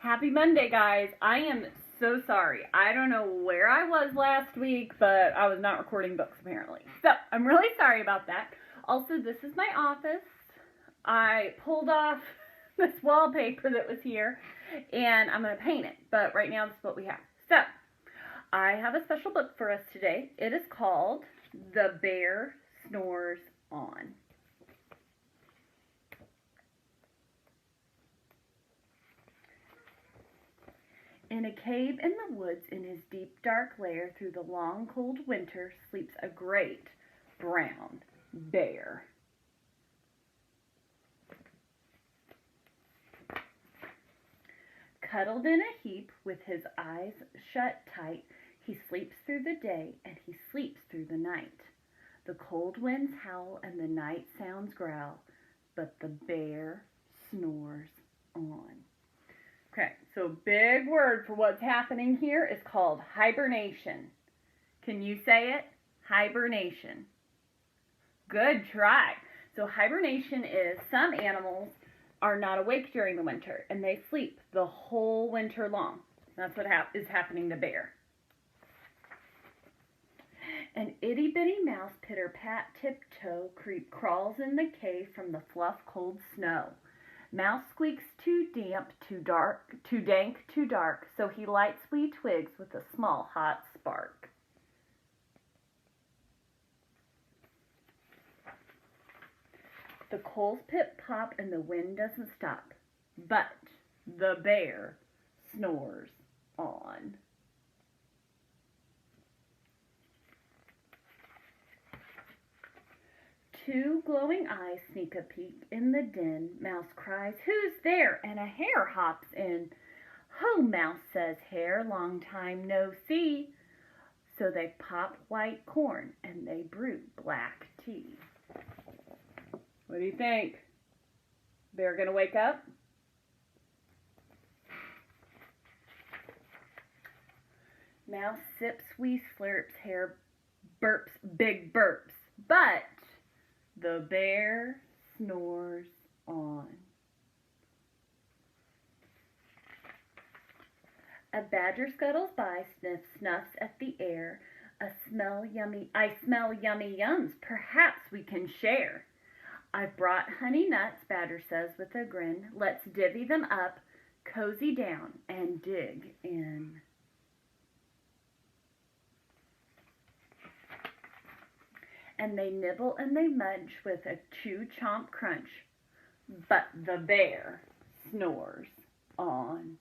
Happy Monday, guys. I am so sorry. I don't know where I was last week, but I was not recording books apparently. So I'm really sorry about that. Also, this is my office. I pulled off this wallpaper that was here, and I'm going to paint it. But right now, this is what we have. So I have a special book for us today. It is called The Bear Snores On. In a cave in the woods, in his deep dark lair, through the long cold winter, sleeps a great brown bear. Cuddled in a heap, with his eyes shut tight, he sleeps through the day and he sleeps through the night. The cold winds howl and the night sounds growl, but the bear snores on. Okay, so big word for what's happening here is called hibernation. Can you say it? Hibernation. Good try. So hibernation is some animals are not awake during the winter and they sleep the whole winter long. That's what is happening to bear. An itty-bitty mouse, pitter-pat, tiptoe, crawls in the cave from the fluff cold snow. Mouse squeaks too damp, too dark, too dank, too dark, so he lights wee twigs with a small hot spark. The coals pip pop and the wind doesn't stop, but the bear snores on. Two glowing eyes sneak a peek in the den. Mouse cries, "Who's there?" and a hare hops in. "Ho, Mouse," says Hare, "long time no see." So they pop white corn and they brew black tea. What do you think? Bear gonna wake up? Mouse sips wee slurps, Hare burps big burps, but the bear snores on. A badger scuttles by, snuffs at the air. I smell yummy yums, perhaps we can share. I've brought honey nuts, Badger says with a grin. Let's divvy them up, cozy down, and dig in. And they nibble and they munch with a chew chomp crunch, but the bear snores on.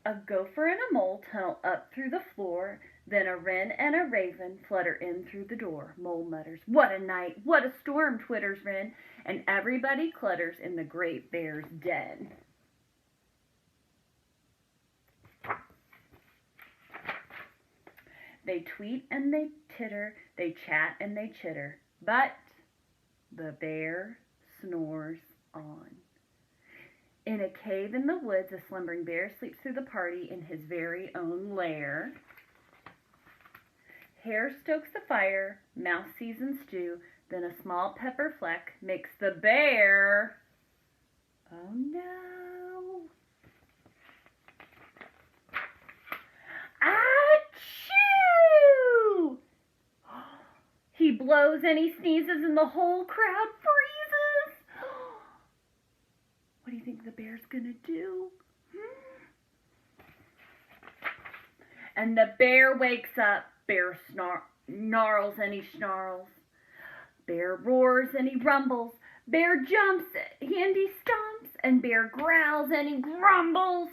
A gopher and a mole tunnel up through the floor, then a wren and a raven flutter in through the door. Mole mutters, "What a night, what a storm," twitters wren, and everybody clutters in the great bear's den. They tweet and they titter, they chat and they chitter, but the bear snores on. In a cave in the woods, a slumbering bear sleeps through the party in his very own lair. Hare stokes the fire, Mouse seasons stew, then a small pepper fleck makes the bear, oh no, achoo! He blows and he sneezes and the whole crowd freezes. What do you think the bear's gonna do? And the bear wakes up. Bear snarls and he snarls. Bear roars and he rumbles. Bear jumps and he stomps. And bear growls and he grumbles.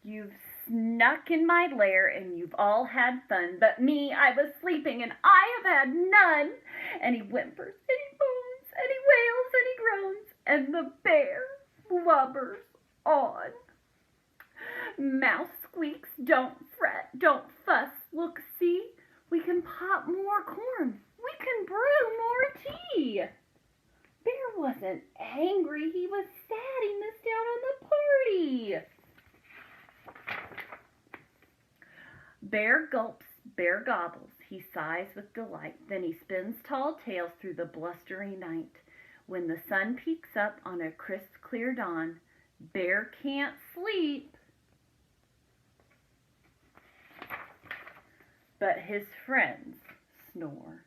You've snuck in my lair and you've all had fun, but me, I was sleeping and I have had none. And he whimpers and he moans and he wails and he groans, and the bear blubbers on. Mouse squeaks, "Don't fret, don't fuss, look, see, we can pop more corn, we can brew more tea." Bear wasn't angry, he was sad he missed out on the party. Bear gulps, bear gobbles, He sighs with delight. Then he spins tall tales through the blustery night. When the sun peeks up on a crisp, clear dawn, Bear can't sleep, but his friends snore